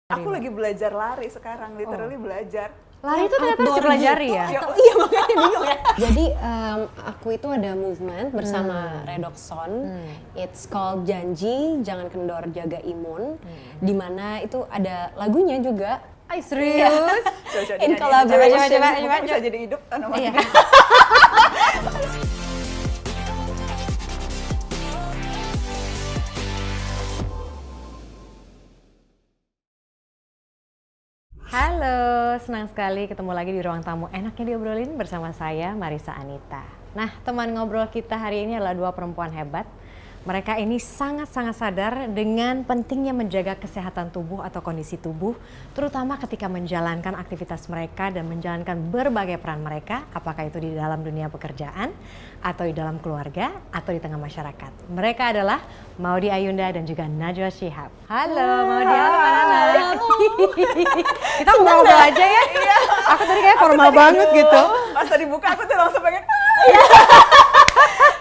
Aku lagi belajar lari sekarang, literally belajar. Lari itu ternyata harus dipelajari ya? Iya makanya bingung ya. Jadi aku itu ada movement bersama Redoxon. It's called Janji Jangan Kendor Jaga Imun. Dimana itu ada lagunya juga. Ay, serius? In collaboration. Coba bisa jadi hidup namanya. Iya. Halo, senang sekali ketemu lagi di ruang tamu enaknya diobrolin bersama saya Marisa Anita. Nah, teman ngobrol kita hari ini adalah dua perempuan hebat. Mereka ini sangat-sangat sadar dengan pentingnya menjaga kesehatan tubuh atau kondisi tubuh, terutama ketika menjalankan aktivitas mereka dan menjalankan berbagai peran mereka, apakah itu di dalam dunia pekerjaan, atau di dalam keluarga, atau di tengah masyarakat. Mereka adalah Maudy Ayunda dan juga Najwa Shihab. Halo Maudy, halo Nana. Kita ngobrol aja ya. Iya. Aku tadi kayak formal banget gitu. Pas tadi buka aku tuh langsung pengen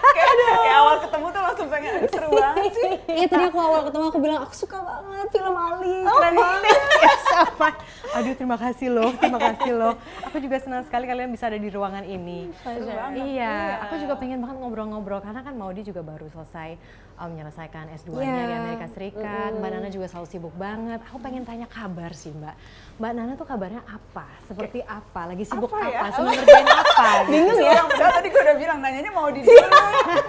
kayak awal ketemu tuh langsung pengen, aduh seru banget sih. Iya tadi aku awal ketemu aku bilang aku suka banget film Ali, keren banget. Ya sama. Aduh terima kasih loh. Aku juga senang sekali kalian bisa ada di ruangan ini. Seru banget. Iya, aku juga pengen banget ngobrol-ngobrol karena kan Maudy juga baru selesai menyelesaikan S2-nya di Amerika Serikat. Mbak Nana juga selalu sibuk banget. Aku pengen tanya kabar sih Mbak. Mbak Nana tuh kabarnya apa? Seperti apa? Lagi sibuk Apa ya? apa? Sedang ngerjain apa? Gitu. Bingung ya. Padahal tadi gue udah bilang nanyanya Maudy dulu.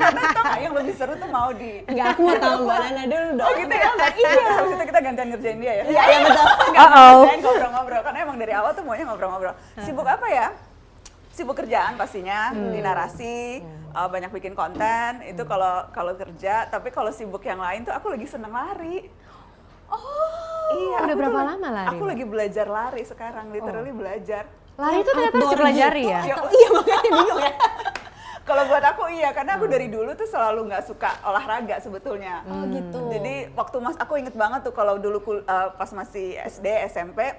Karena tau gak yang lebih seru tuh Maudy. Enggak, aku mau tahu Mbak Nana dulu dong. Oh gitu ya? Iya. Terus habis itu kita gantian ngerjain dia ya? Iya betul. Gantian ngobrol-ngobrol. Karena emang dari awal tuh maunya ngobrol-ngobrol. Sibuk apa ya? Sibuk kerjaan pastinya, di narasi, banyak bikin konten, itu kalau kerja, tapi kalau sibuk yang lain tuh aku lagi seneng lari. Iya, Udah aku berapa tuh lama lari, Aku Mbak? lagi belajar lari sekarang, literally belajar. Lari itu ternyata harus Outdoor dipelajari gitu, ya? atau- Iya makanya bingung ya. Kalau buat aku iya, karena aku dari dulu tuh selalu nggak suka olahraga sebetulnya. Oh gitu. Jadi waktu aku inget banget tuh kalau dulu pas masih SD, SMP,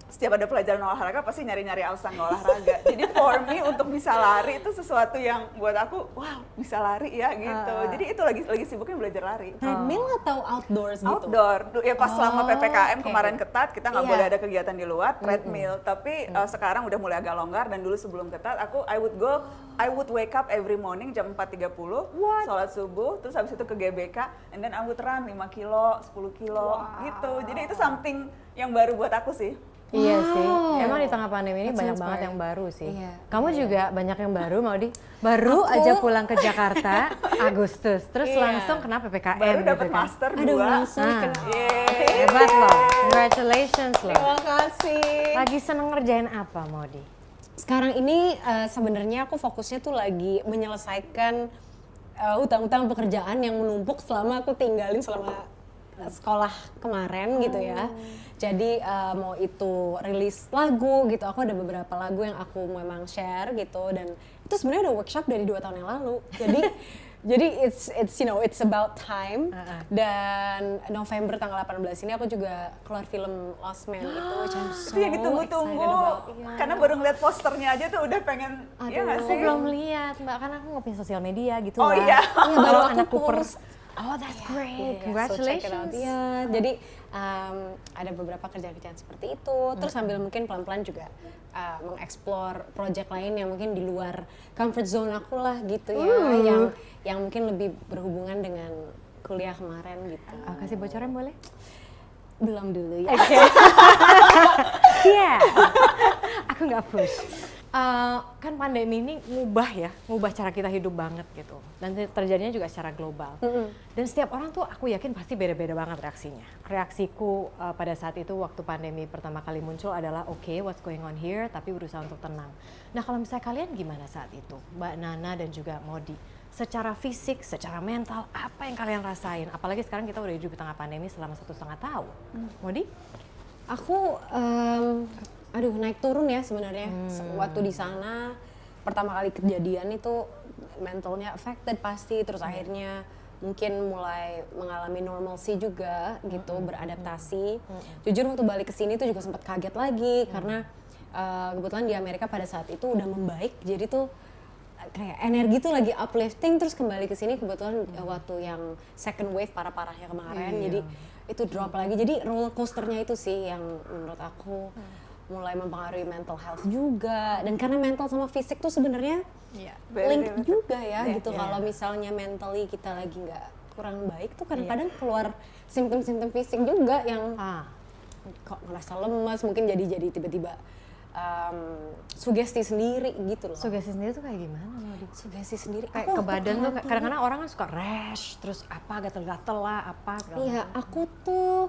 setiap ada pelajaran olahraga pasti nyari-nyari alasan nggak olahraga. Jadi for me untuk bisa lari itu sesuatu yang buat aku, wow bisa lari ya gitu. Jadi itu lagi sibuknya belajar lari. Treadmill atau outdoors gitu? Outdoor, ya pas selama PPKM oke. kemarin ketat kita nggak Iya. boleh ada kegiatan di luar, treadmill. Tapi sekarang udah mulai agak longgar dan dulu sebelum ketat I would wake up every morning jam 4.30, sholat subuh, terus habis itu ke GBK, and then I would run 5 kilo, 10 kilo gitu. Jadi itu something yang baru buat aku sih. Iya sih, emang di tengah pandemi ini That's banyak banget inspiring. yang baru sih. Iya. Kamu juga banyak yang baru, Maudy. Baru aja pulang ke Jakarta Agustus, terus langsung kena PPKM. Baru gitu dapat kan. master Aduh 2. langsung kena. Yeay. Hebat loh, congratulations loh. Terima kasih. Lagi seneng ngerjain apa, Maudy? Sekarang ini sebenarnya aku fokusnya tuh lagi menyelesaikan utang-utang pekerjaan yang menumpuk selama aku tinggalin selama sekolah kemarin gitu ya. Jadi mau itu rilis lagu gitu, aku ada beberapa lagu yang aku memang share gitu dan itu sebenarnya udah workshop dari 2 tahun yang lalu. Jadi it's about time. Dan November tanggal 18 ini aku juga keluar film Lost Man itu, which I'm so Itu yang ditunggu-tunggu. excited about. Iya. Karena baru ngeliat posternya aja tuh udah pengen, ya nggak Aku sih? belum lihat, Mbak, karena aku nggak punya sosial media gitu Oh lah. iya. Iya, baru Kalau aku anakku post. Oh, that's great. Iya, so check it out. Congratulations. Iya, jadi ada beberapa kerjaan-kerjaan seperti itu. Terus sambil mungkin pelan-pelan juga mengeksplor project lain yang mungkin di luar comfort zone aku lah gitu ya. Yang mungkin lebih berhubungan dengan kuliah kemarin gitu. Kasih bocoran boleh? Belum dulu ya. Iya, aku nggak push. Kan pandemi ini ngubah cara kita hidup banget gitu. Dan terjadinya juga secara global. Dan setiap orang tuh aku yakin pasti beda-beda banget reaksinya. Reaksiku pada saat itu waktu pandemi pertama kali muncul adalah okay, what's going on here, tapi berusaha untuk tenang. Nah kalau misalnya kalian gimana saat itu? Mbak Nana dan juga Maudy. Secara fisik, secara mental, apa yang kalian rasain? Apalagi sekarang kita udah hidup di tengah pandemi selama 1,5 tahun. Maudy? Aku naik turun ya sebenarnya. Waktu di sana pertama kali kejadian itu mentalnya affected pasti, terus akhirnya mungkin mulai mengalami normalcy juga gitu, beradaptasi. Jujur waktu balik ke sini tuh juga sempat kaget lagi karena kebetulan di Amerika pada saat itu udah membaik, jadi tuh kayak energi tuh lagi uplifting, terus kembali ke sini kebetulan waktu yang second wave parah-parahnya kemarin, jadi itu drop lagi. Jadi roller coasternya itu sih yang menurut aku mulai mempengaruhi mental health juga. Dan karena mental sama fisik tuh sebenarnya link juga ya gitu. Kalau misalnya mentally kita lagi nggak kurang baik tuh kadang-kadang keluar simptom-simptom fisik juga yang kok ngerasa lemas, mungkin jadi tiba-tiba sugesti sendiri gitu loh. Sugesti sendiri tuh kayak gimana Modi? Sugesti sendiri Kayak ke badan tuh kadang-kadang orang kan suka rash, terus apa gatel-gatel lah, apa segala Iya, aku tuh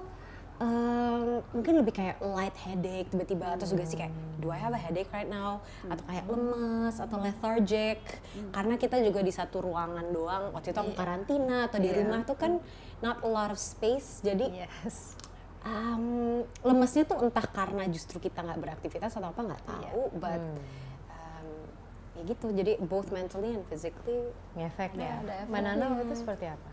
mungkin lebih kayak light headache tiba-tiba, atau sugesti kayak do I have a headache right now, atau kayak lemes atau lethargic, karena kita juga di satu ruangan doang. Waktu itu aku karantina atau di rumah tuh kan not a lot of space, jadi lemesnya tuh entah karena justru kita nggak beraktivitas atau apa nggak tahu, but ya gitu. Jadi both mentally and physically ngefek ya. ada efeknya. Mbak Nana waktu itu seperti apa?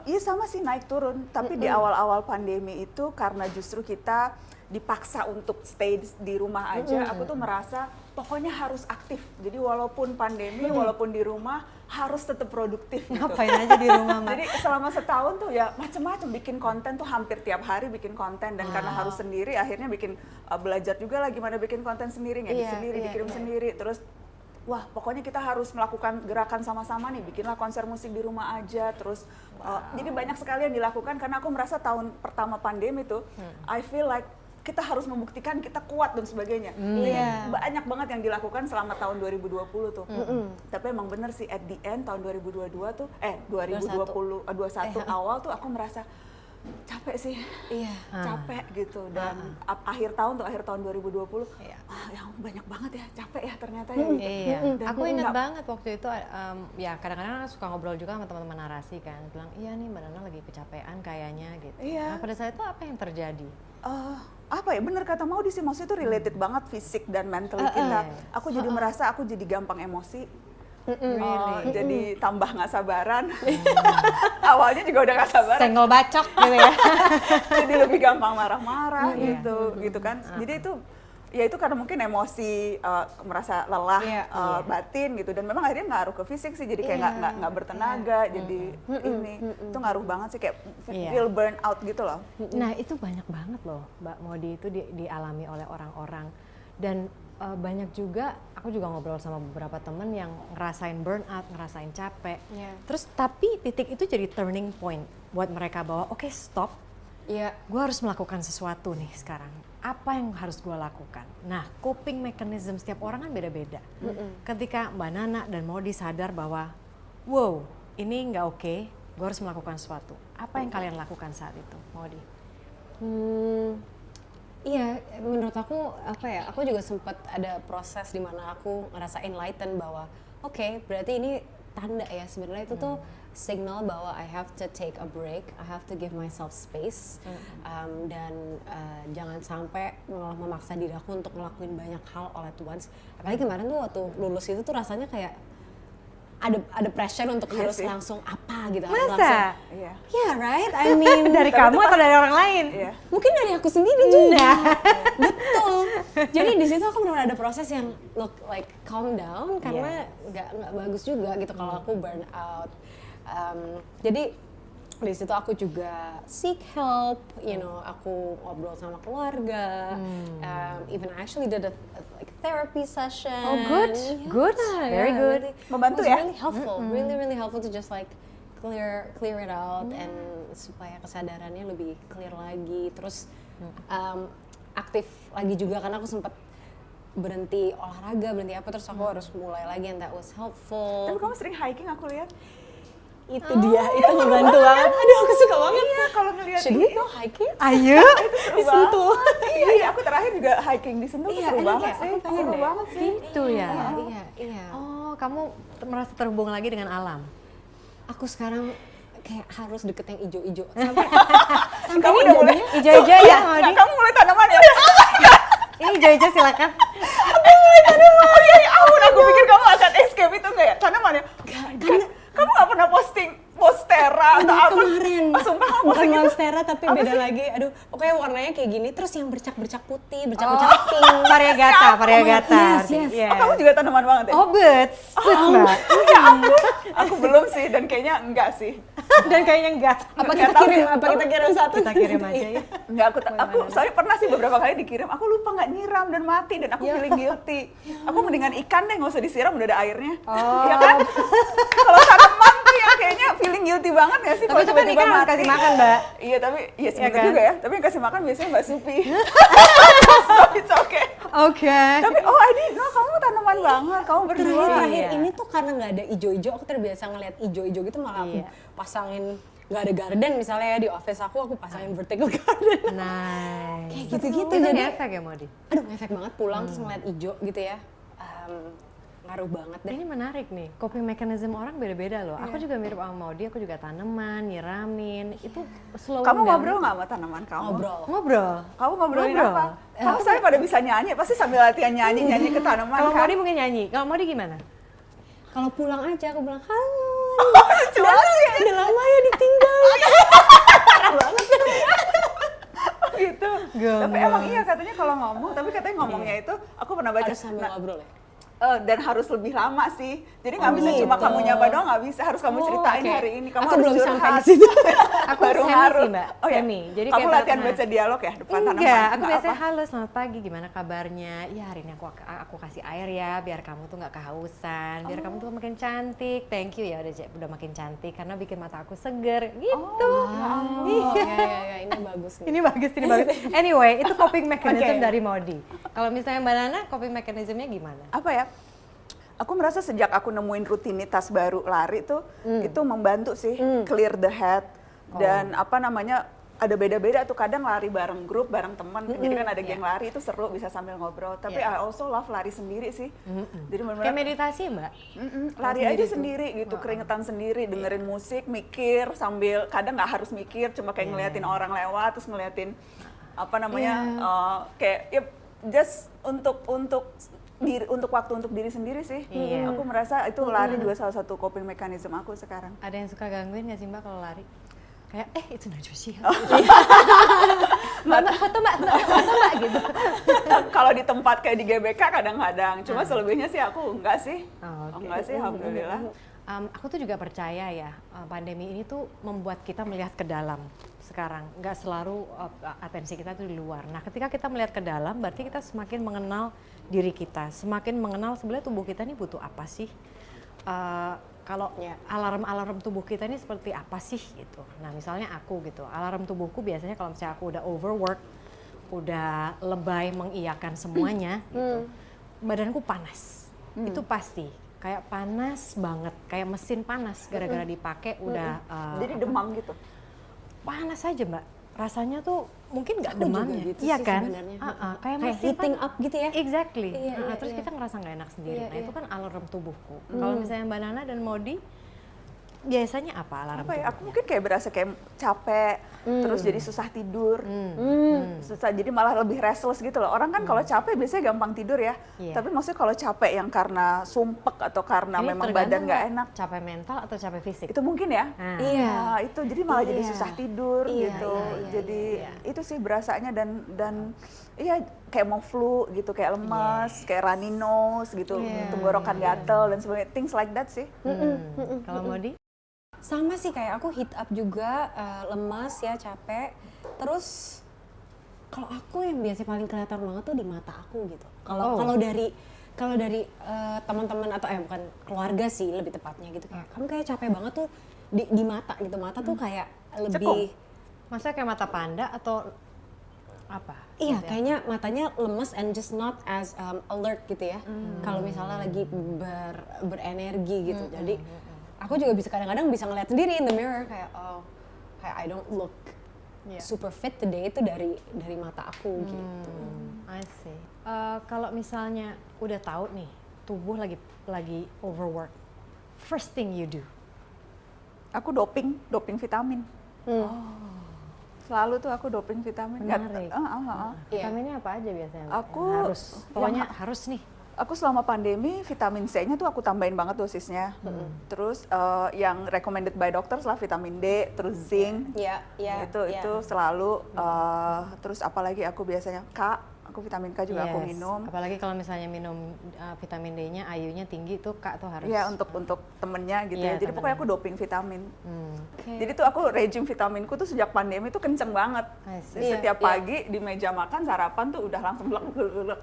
Iya sama sih, naik turun. Tapi di awal-awal pandemi itu karena justru kita dipaksa untuk stay di rumah aja, aku tuh merasa pokoknya harus aktif. Jadi walaupun pandemi, walaupun di rumah harus tetap produktif. Gitu. Ngapain aja di rumah, Mbak? Jadi selama setahun tuh ya macam-macam, bikin konten tuh hampir tiap hari bikin konten, dan karena harus sendiri akhirnya bikin belajar juga lah gimana bikin konten sendiri, ngedit sendiri, dikirim sendiri, terus wah pokoknya kita harus melakukan gerakan sama-sama nih, bikinlah konser musik di rumah aja, terus jadi banyak sekali yang dilakukan karena aku merasa tahun pertama pandemi tuh I feel like kita harus membuktikan kita kuat dan sebagainya. Banyak banget yang dilakukan selama tahun 2020 tuh. Tapi emang bener sih at the end tahun 2022 tuh 2021 awal tuh aku merasa capek sih, capek gitu, dan akhir tahun 2020 yang banyak banget ya capek ya ternyata ya. Iya, aku ingat banget waktu itu ya kadang-kadang suka ngobrol juga sama teman-teman narasi kan, bilang iya nih Mbak Nana lagi kecapean kayaknya gitu. Nah pada saat itu apa yang terjadi? Apa ya, bener kata Maudi sih, maksudnya itu related banget fisik dan mentally kita. Aku jadi merasa aku jadi gampang emosi. Jadi tambah nggak sabaran. Awalnya juga udah nggak sabaran. Senggol bacok gitu ya. Jadi lebih gampang marah-marah gitu kan. Jadi itu ya itu karena mungkin emosi, merasa lelah batin gitu, dan memang akhirnya ngaruh ke fisik sih. Jadi kayak nggak bertenaga, jadi ini itu ngaruh banget sih, kayak feel burn out gitu loh. Nah itu banyak banget loh Mbak Modi, itu dialami oleh orang-orang, dan banyak juga, aku juga ngobrol sama beberapa temen yang ngerasain burnout, ngerasain capek. Terus tapi titik itu jadi turning point buat mereka bahwa oke, stop, gue harus melakukan sesuatu nih sekarang. Apa yang harus gue lakukan? Nah, coping mechanism setiap orang kan beda-beda. Ketika Mbak Nana dan Modi sadar bahwa wow, ini nggak oke, gue harus melakukan sesuatu. Apa yang kalian lakukan saat itu, Modi? Iya, menurut aku apa ya? Aku juga sempat ada proses di mana aku ngerasa enlighten bahwa oke, berarti ini tanda ya sebenarnya itu tuh signal bahwa I have to take a break, I have to give myself space, dan jangan sampai memaksa diri aku untuk ngelakuin banyak hal all at once. Apalagi kemarin tuh waktu lulus itu tuh rasanya kayak ada pressure untuk harus langsung apa gitu. Masa? Iya, right? I mean Dari kamu atau dari orang lain? Mungkin dari aku sendiri juga. Betul. Jadi di situ aku benar-benar ada proses yang look like calm down, karena nggak bagus juga gitu kalau aku burn out. Jadi di situ aku juga seek help, aku ngobrol sama keluarga, even I actually did a like therapy session. Oh good, good, very good. Really, Membantu it was ya? Really helpful, really helpful to just like clear it out, and supaya kesadarannya lebih clear lagi. Terus aktif lagi juga karena aku sempat berhenti olahraga, berhenti apa, terus aku harus mulai lagi, and that was helpful. Tapi kamu sering hiking aku lihat. Itu dia, itu ngebantu banget. Aduh, aku suka banget. Iya, kalau ngelihat Should we go hiking? Ayo. Di Sentul. Iya, aku terakhir juga hiking di Sentul, seru banget sih. Seru banget sih. Itu ya. Iya. Oh, kamu merasa terhubung lagi dengan alam. Aku sekarang kayak harus deket yang ijo-ijo. Sampai Kamu udah mulai Ijo-ijo ya, Modi. Kamu mulai tanaman ya? Ini ijo-ijo silakan. Oh iya, ampun, aku pikir kamu akan escape itu enggak ya? Tanaman ya? Karena kamu nggak pernah posting Monstera atau apa? Kemarin. Sumpah kamu Bukan gitu. Monstera tapi Apa beda sih? lagi. Aduh, pokoknya warnanya kayak gini. Terus yang bercak-bercak putih, bercak-bercak pink. Variegata, variegata. Yes, yes. Iya. Oh, kamu juga tanaman banget ya? Oh, Mbak. Mbak. Ya ampun, aku belum sih dan kayaknya enggak sih. Dan kayaknya enggak. Apa Nggak kita tahu kirim? sih. Apa kita kirim satu? Kita kirim aja ya. Enggak, aku soalnya pernah sih beberapa kali dikirim, aku lupa nggak nyiram dan mati dan aku feeling guilty. Aku mendingan ikan deh, nggak usah disiram, udah ada airnya. Oh. Iya kan? Kalau tanaman tuh yang kayaknya feeling guilty banget nggak sih? Tapi kalau itu kan tiba-tiba ikan harus mati? kasih makan, Mbak. Iya, tapi iya sih Iya bener kan? juga ya. Tapi yang kasih makan biasanya Mbak Supi. So it's okay. Oke. Tapi I didn't know kamu tanaman banget, kamu berdua. Terakhir Iya. ini tuh karena nggak ada ijo-ijo, aku terbiasa ngeliat ijo-ijo gitu, malah aku Iya. pasangin nggak ada garden misalnya ya di office aku pasangin vertical garden. Nice. Kayak gitu-gitu Itu jadi efek ya, Modi? aduh ngefek banget pulang terus ngeliat ijo gitu ya. Ngaruh banget deh. Ini menarik nih, coping mechanism orang beda-beda loh. Iya. Aku juga mirip sama Maudi, aku juga tanaman, nyiramin. Itu slow Kamu down. ngobrol nggak sama tanaman kamu? Ngobrol. Ngobrol. Kamu ngobrolin Ngobrol. apa? Kamu saya pada bisa nyanyi, pasti sambil latihan nyanyi ke tanaman Kalau kan? Maudi mungkin nyanyi. Kalau Maudi gimana? Kalau pulang aja aku bilang halo. Cuma sih Udah lama ya ditinggal. gitu. Tapi emang iya katanya kalau ngomong, tapi katanya ngomongnya itu aku pernah baca Harus sambil ngobrol ya. dan harus lebih lama sih. Jadi nggak Oh, bisa cuma gitu. kamu nyapa doang, nggak bisa. Harus kamu Oh, ceritain oke. hari ini. Kamu Aku harus belum sampai curhat. ke situ. Aku Baru semi ngaruh. sih, Mbak. Oh ya? Semi. Jadi kamu kayak latihan pernah- baca dialog ya depan tanaman? Enggak, aku Nggak biasanya apa? halo selamat pagi, gimana kabarnya? Ya hari ini aku kasih air ya, biar kamu tuh nggak kehausan, biar kamu tuh makin cantik. Thank you ya udah makin cantik karena bikin mata aku seger gitu. Oh, iya, ini bagus nih. Ini bagus, ini bagus. Anyway, itu coping mechanism Oke. dari Maudi. Kalau misalnya Mbak Nana, coping mechanismnya gimana? Apa ya? Aku merasa sejak aku nemuin rutinitas baru lari tuh, itu membantu sih clear the head dan apa namanya ada beda-beda tuh, kadang lari bareng grup, bareng teman, jadi kan ada geng lari itu seru bisa sambil ngobrol. Tapi I also love lari sendiri sih. Jadi Kayak benar-benar meditasi, Mbak? lari aja sendiri gitu, keringetan sendiri, dengerin musik, mikir sambil kadang nggak harus mikir, cuma kayak ngeliatin orang lewat, terus ngeliatin apa namanya kayak ya just untuk waktu untuk diri sendiri sih. Iya. Aku merasa itu lari juga salah satu coping mechanism aku sekarang. Ada yang suka gangguin nggak sih Mbak kalau lari? Kayak, itu Najwa Shihab. Mbak, foto Mbak, gitu. Kalau di tempat kayak di GBK kadang-kadang, cuma selebihnya sih aku enggak sih. Oh, oke. Enggak sih, alhamdulillah. Aku tuh juga percaya ya, pandemi ini tuh membuat kita melihat ke dalam sekarang. Nggak selalu atensi kita tuh di luar. Nah, ketika kita melihat ke dalam, berarti kita semakin mengenal diri kita, semakin mengenal sebenarnya tubuh kita ini butuh apa sih. Kalau alarm-alarm tubuh kita ini seperti apa sih gitu. Nah, misalnya aku gitu, alarm tubuhku biasanya kalau misalnya aku udah overwork, udah lebay mengiyakan semuanya gitu, badanku panas. Itu pasti. Kayak panas banget, kayak mesin panas gara-gara dipakai udah Jadi demam gitu. panas aja Mbak. Rasanya tuh mungkin nggak Aku demamnya, juga gitu iya sih kan? sebenarnya. Kayak Kayak mesin heating up gitu ya. Exactly. Iya, Terus iya. kita ngerasa nggak enak sendiri. Iya, Nah itu iya. kan alarm tubuhku. Kalau misalnya Mbak Nana dan Modi, biasanya apa alarm Apa ya? Aku tubuhnya? mungkin kayak berasa kayak capek, terus jadi susah tidur. Susah, jadi malah lebih restless gitu loh. Orang kan kalau capek biasanya gampang tidur ya. Iya. Tapi maksudnya kalau capek yang karena sumpek atau karena Ini memang tergantung badan nggak enak, capek mental atau capek fisik? itu mungkin ya. Nah, Iya. Nah, itu jadi malah jadi Iya. susah tidur Iya, gitu. iya, Jadi iya. itu sih berasanya dan iya kayak mau flu gitu, kayak lemas, kayak runny nose gitu, tenggorokan gatel dan sebagainya. Things like that sih. Kalau Modi? Sama sih kayak aku heat up juga, lemas ya, capek. Terus kalau aku yang biasanya paling kelihatan banget tuh di mata aku gitu. Kalau dari teman-teman atau bukan keluarga sih lebih tepatnya gitu, kayak kamu kayak capek banget tuh di mata gitu. Mata tuh kayak lebih Maksudnya kayak mata panda atau apa? iya, kayaknya matanya lemes and just not as alert gitu ya. Kalau misalnya lagi berenergi gitu. Jadi aku juga bisa kadang-kadang bisa ngeliat sendiri in the mirror kayak kayak I don't look super fit today itu dari mata aku gitu. I see. Kalau misalnya udah tahu nih tubuh lagi overwork, first thing you do? Aku doping vitamin. Selalu tuh aku doping vitamin. Menarik. Iya. Vitaminnya apa aja biasanya? Mbak? Aku Yang harus, pokoknya harus nih. Aku selama pandemi vitamin C-nya tuh aku tambahin banget dosisnya. Terus yang recommended by doctors lah vitamin D, terus zinc. Itu selalu. Terus apalagi aku biasanya aku vitamin K juga aku minum. Apalagi kalau misalnya minum vitamin D-nya, IU-nya tinggi tuh K tuh harus. Iya, untuk temennya gitu ya. Jadi temennya. pokoknya aku doping vitamin. Jadi tuh aku rejim vitaminku tuh sejak pandemi tuh kenceng banget. Setiap pagi di meja makan sarapan tuh udah langsung blek.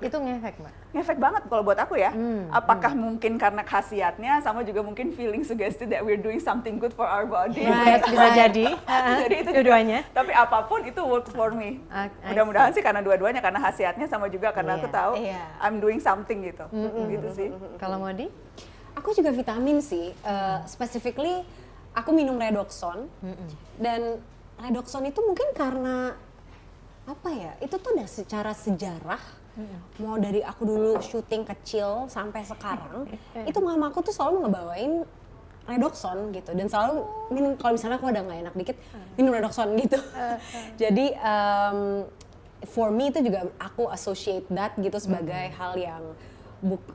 Itu ngefek, Mbak? Ngefek banget kalau buat aku ya. Apakah mungkin karena khasiatnya sama juga mungkin feeling suggested that we're doing something good for our body. Bisa jadi. Jadi itu dua-duanya. Tapi apapun itu works for me. Mudah-mudahan sih karena dua-duanya, karena khasiatnya sama juga karena aku tahu I'm doing something gitu. Gitu sih. Kalau Modi? Aku juga vitamin sih. Specifically aku minum Redoxon. Dan Redoxon itu mungkin karena apa ya? Itu tuh udah secara sejarah. Mau dari aku dulu syuting kecil sampai sekarang, itu mama aku tuh selalu ngebawain Redoxon gitu, dan selalu minum kalau misalnya aku ada nggak enak dikit, minum Redoxon gitu. Jadi for me itu juga aku associate that gitu sebagai hal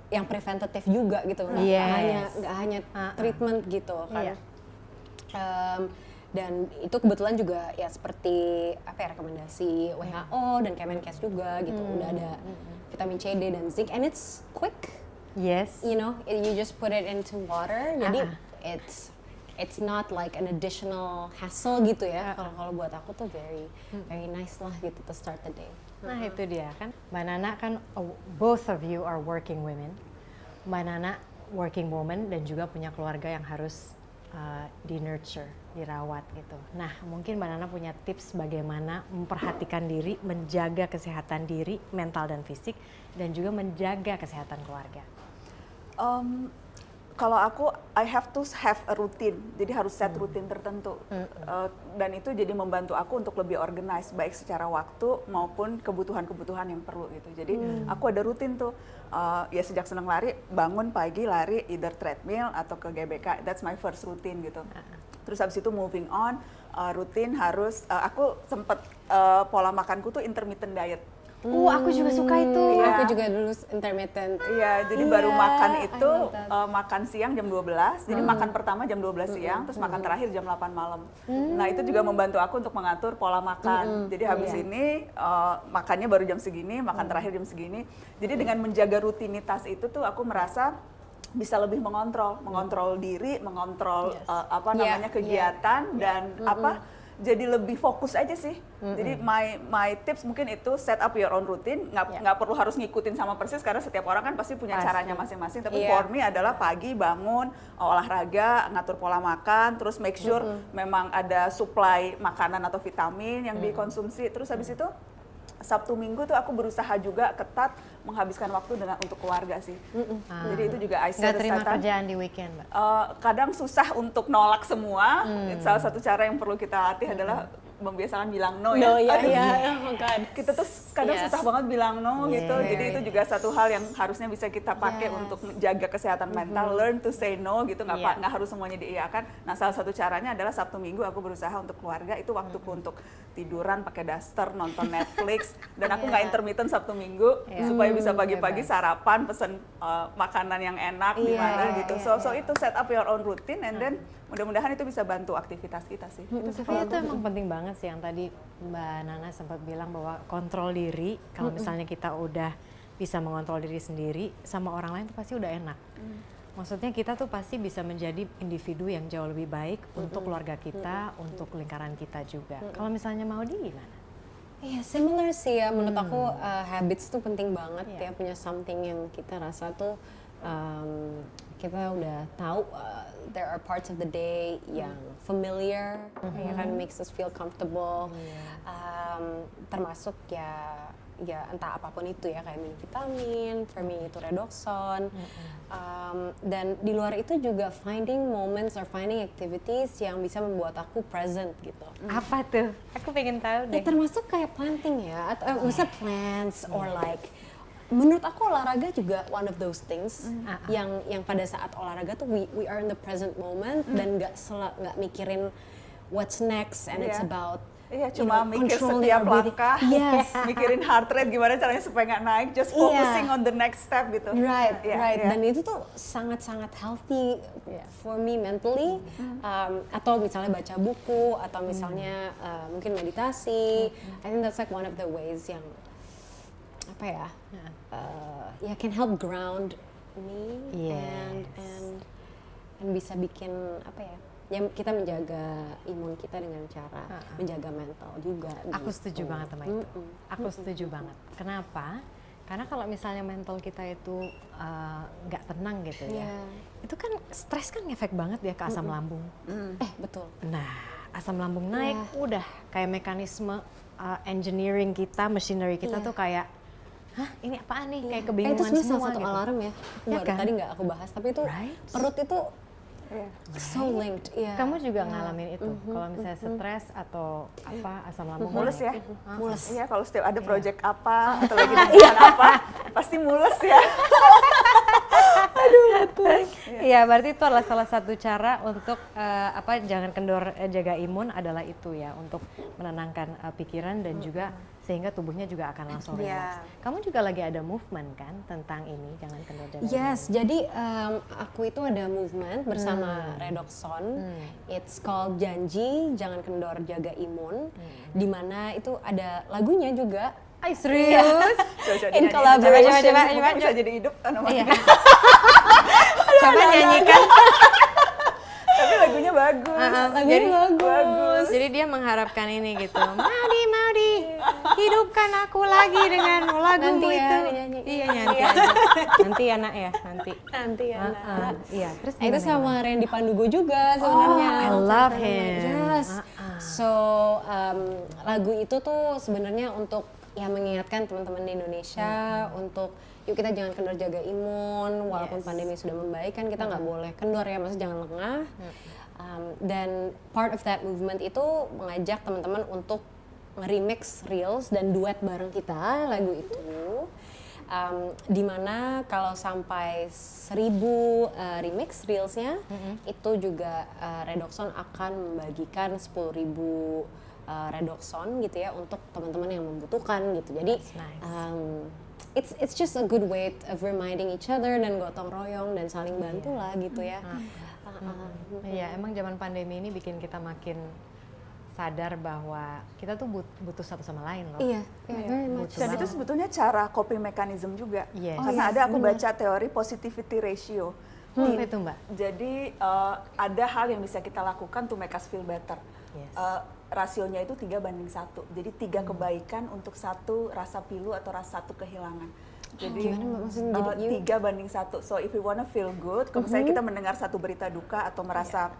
yang preventatif juga gitu, nggak hanya treatment gitu kan. Dan itu kebetulan juga ya seperti rekomendasi WHO dan Kemenkes juga gitu, udah ada vitamin C, D dan zinc, and it's quick. Yes. You know, you just put it into water, jadi it's not like an additional hassle gitu ya. Kalau buat aku tuh very nice lah gitu to start the day. Nah itu dia kan, Mbak Nana kan both of you are working women. Mbak Nana working woman dan juga punya keluarga yang harus di nurture, dirawat gitu. Nah mungkin Mbak Nana punya tips bagaimana memperhatikan diri, menjaga kesehatan diri, mental dan fisik, dan juga menjaga kesehatan keluarga. Kalau aku, I have to have a routine, jadi harus set routine tertentu. Dan itu jadi membantu aku untuk lebih organize, baik secara waktu maupun kebutuhan-kebutuhan yang perlu gitu. Jadi aku ada rutin tuh, ya sejak senang lari, bangun pagi lari either treadmill atau ke GBK, that's my first routine gitu. Terus habis itu moving on, rutin harus, aku sempet pola makanku tuh intermittent diet. Aku juga suka itu. Aku juga dulu intermittent. Iya, jadi baru makan itu makan siang jam 12, jadi makan pertama jam 12 siang, terus makan terakhir jam 8 malam. Nah itu juga membantu aku untuk mengatur pola makan. Jadi habis ini makannya baru jam segini, makan terakhir jam segini. Jadi dengan menjaga rutinitas itu tuh aku merasa bisa lebih mengontrol diri, mengontrol kegiatan dan jadi lebih fokus aja sih. Jadi my tips mungkin itu set up your own routine, nggak perlu harus ngikutin sama persis karena setiap orang kan pasti punya caranya masing-masing. Tapi for me adalah pagi bangun, olahraga, ngatur pola makan, terus make sure memang ada supply makanan atau vitamin yang dikonsumsi. Terus habis itu Sabtu Minggu tuh aku berusaha juga ketat menghabiskan waktu untuk keluarga sih. Jadi itu juga I set nggak terima aside. kerjaan di weekend, Mbak? Kadang susah untuk nolak semua. Salah satu cara yang perlu kita latih adalah membiasakan bilang no ya. Oh my God. Kita tuh kadang susah banget bilang no gitu. Jadi itu juga satu hal yang harusnya bisa kita pakai untuk menjaga kesehatan mental. Learn to say no gitu, nggak harus semuanya diiyakan. Nah salah satu caranya adalah Sabtu Minggu aku berusaha untuk keluarga, itu waktuku untuk tiduran pakai daster, nonton Netflix. Dan aku nggak intermittent Sabtu Minggu supaya bisa pagi-pagi sarapan, pesen makanan yang enak di mana gitu. So itu set up your own routine and then mudah-mudahan itu bisa bantu aktivitas kita sih. Tapi itu emang penting banget sih yang tadi Mbak Nana sempat bilang bahwa kontrol diri, kalau misalnya kita udah bisa mengontrol diri sendiri, sama orang lain tuh pasti udah enak. Maksudnya kita tuh pasti bisa menjadi individu yang jauh lebih baik untuk keluarga kita, untuk lingkaran kita juga. Kalau misalnya mau gimana? Iya, similar sih ya. Menurut aku habits tuh penting banget ya, punya something yang kita rasa tuh kita udah tahu there are parts of the day yang familiar, ya kan, makes us feel comfortable. Termasuk ya entah apapun itu ya, kayak minum vitamin, for me itu Redoxon. Dan di luar itu juga finding moments or finding activities yang bisa membuat aku present gitu. Apa tuh? Aku pengen tahu deh. Ya, termasuk kayak planting ya, atau misalnya plants or like, menurut aku olahraga juga one of those things yang pada saat olahraga tuh we are in the present moment dan nggak mikirin what's next and it's Iya. about Iya, you cuma know, mikir controlling setiap our breathing. langkah, Yes. mikirin heart rate gimana caranya supaya nggak naik, just Iya. focusing on the next step gitu. Right, Iya, right. iya. Dan itu tuh sangat-sangat healthy for me mentally. Atau misalnya baca buku, atau misalnya mungkin meditasi. I think that's like one of the ways yang apa ya, ya can help ground me Yes. and bisa bikin apa ya? Ya kita menjaga imun kita dengan cara menjaga mental juga. Aku gitu. setuju banget sama itu. Aku setuju banget. Kenapa? Karena kalau misalnya mental kita itu nggak tenang gitu ya, itu kan stres kan ngefek banget ya ke asam lambung. Betul. Nah, asam lambung naik, udah kayak mekanisme engineering kita, machinery kita tuh kayak, hah ini apaan nih? Kayak itu kebingungan sebenarnya semua salah satu gitu. alarm ya. Ya Baru kan? tadi nggak aku bahas, tapi itu Right. perut itu Iya. so linked. Iya. Kamu juga ngalamin itu, kalau misalnya stres atau apa asam lambung Mulus naik. ya? Mulus. Iya, kalau setiap ada project apa atau lagi ngerjain apa, pasti mulus ya. Iya, berarti itu adalah salah satu cara untuk jangan kendor, jaga imun adalah itu ya, untuk menenangkan pikiran dan juga sehingga tubuhnya juga akan langsung Iya. relax. Kamu juga lagi ada movement kan tentang ini, jangan kendor jaga Yes, imun. jadi aku itu ada movement bersama Redoxon. It's called Janji Jangan Kendor Jaga Imun. Di mana itu ada lagunya juga. Ay, serius? Coba In dinyanyiin. collaboration. Mungkin bisa jadi hidup namanya. Iya. Coba nyanyikan. Tapi lagunya bagus. Lagunya Jadi- bagus. Jadi dia mengharapkan ini gitu. Maudi, hidupkan aku lagi dengan lagumu Nanti ya, itu. dinyanyi. Iya, nyanyi aja. Nanti ya nak ya, nanti. Nanti ya. Nak. Iya, terus Itu gimana, sama Randy Pandugo juga sebenarnya. I love him. Yes. So lagu itu tuh sebenarnya untuk ya mengingatkan teman-teman di Indonesia untuk yuk kita jangan kendor jaga imun walaupun pandemi sudah membaik kan kita nggak boleh kendor ya, maksudnya jangan lengah. Dan part of that movement itu mengajak teman-teman untuk nge-remix reels dan duet bareng kita lagu itu. Dimana kalau sampai 1000 remix reelsnya itu juga Redoxon akan membagikan 10.000 Redoxon gitu ya untuk teman-teman yang membutuhkan gitu. Jadi That's nice. it's just a good way of reminding each other dan gotong royong dan saling bantu lah gitu ya. Iya, emang zaman pandemi ini bikin kita makin sadar bahwa kita tuh butuh satu sama lain loh. Iya, very much. Dan itu sebetulnya cara coping mechanism juga. Yes. Karena ada aku baca teori positivity ratio. Apa itu Mbak? Jadi ada hal yang bisa kita lakukan to make us feel better. Yes. Rasionya itu 3:1. Jadi 3 kebaikan untuk 1 rasa pilu atau satu kehilangan. Jadi Gimana Mbak maksudnya jadi 3:1. So if we wanna feel good, kalau misalnya kita mendengar satu berita duka atau merasa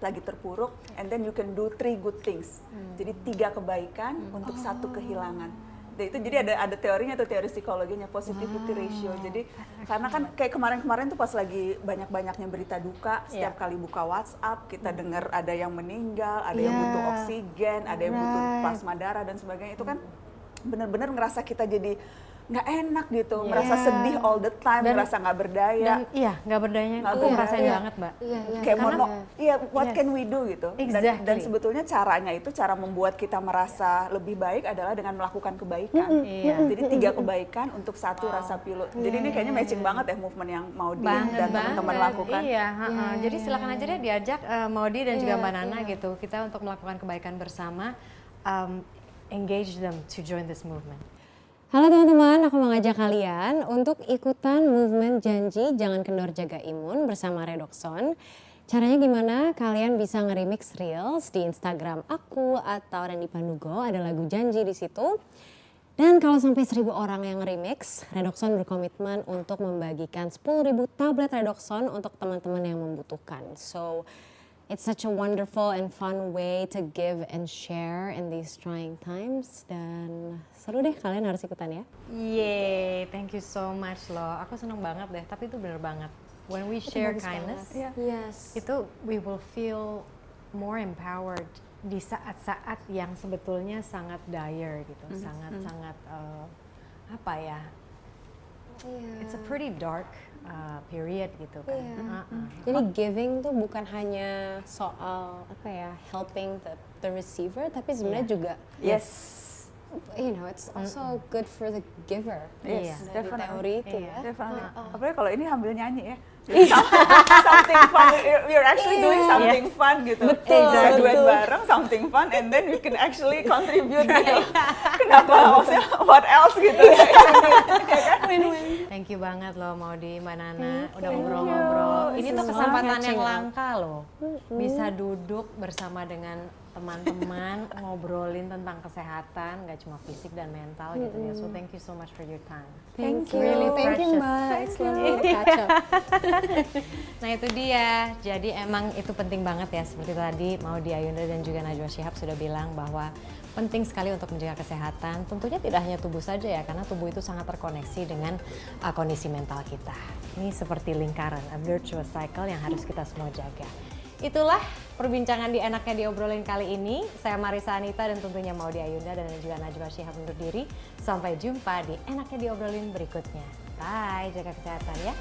lagi terpuruk, and then you can do 3 good things. Jadi 3 kebaikan untuk 1 kehilangan. Dan itu jadi ada teorinya tuh, teori psikologinya, positivity ratio. Jadi karena kan kayak kemarin-kemarin tuh pas lagi banyak-banyaknya berita duka, setiap kali buka WhatsApp kita dengar ada yang meninggal, ada yang butuh oksigen, ada yang butuh plasma darah dan sebagainya. Itu kan benar-benar ngerasa kita jadi nggak enak gitu, merasa sedih all the time, merasa nggak berdaya. Dan iya, nggak berdayanya Nggak itu berdaya. rasain banget Mbak. Kayak what Yes. can we do gitu. Dan Exactly. sebetulnya caranya itu, cara membuat kita merasa lebih baik adalah dengan melakukan kebaikan. Iya. Jadi 3 kebaikan untuk 1 rasa pilu. Jadi ini kayaknya matching banget ya movement yang mau dan teman-teman lakukan. Iya, jadi silakan aja deh diajak Maudi dan juga Mbak Nana gitu. Kita untuk melakukan kebaikan bersama, engage them to join this movement. Halo teman-teman, aku mengajak kalian untuk ikutan movement Janji Jangan Kendor Jaga Imun bersama Redoxon. Caranya gimana? Kalian bisa nge-remix reels di Instagram aku atau Randy Pandugo, ada lagu Janji di situ. Dan kalau sampai 1000 orang yang remix, Redoxon berkomitmen untuk membagikan 10.000 tablet Redoxon untuk teman-teman yang membutuhkan. So, it's such a wonderful and fun way to give and share in these trying times. Dan seru deh, kalian harus ikutan ya. Yeay, thank you so much loh. Aku seneng banget deh, tapi itu bener banget. When we share kindness, Yes. itu we will feel more empowered di saat-saat yang sebetulnya sangat dire gitu, sangat-sangat apa ya, it's a pretty dark period gitu kan. Jadi giving tuh bukan hanya soal apa ya, helping the receiver, tapi sebenarnya juga Yes. it's also good for the giver. Yes, Dari definitely. teori itu ya. Definitely. Apalagi kalau ini sambil nyanyi ya. Something fun. You're actually doing something fun gitu. Betul, Bisa duet betul. bareng, something fun, and then you can actually contribute gitu. Kenapa? Maksudnya what else gitu. Thank you banget loh Maudi, Mbak Nana, udah Thank ngobrol-ngobrol. you. Ini tuh Semangat, kesempatan yang Cil. langka loh. Bisa duduk bersama dengan teman-teman, ngobrolin tentang kesehatan, nggak cuma fisik dan mental gitu ya. So thank you so much for your time. Thank you, Really thank you precious. Mbak. It's lovely to catch up. Nah itu dia, jadi emang itu penting banget ya, seperti tadi Maudi Ayunda dan juga Najwa Shihab sudah bilang bahwa penting sekali untuk menjaga kesehatan. Tentunya tidak hanya tubuh saja ya, karena tubuh itu sangat terkoneksi dengan kondisi mental kita. Ini seperti lingkaran, a virtuous cycle yang harus kita semua jaga. Itulah perbincangan di Enaknya Diobrolin kali ini. Saya Marisa Anita dan tentunya Maudi Ayunda dan juga Najwa Shihab undur diri. Sampai jumpa di Enaknya Diobrolin berikutnya. Bye, jaga kesehatan ya.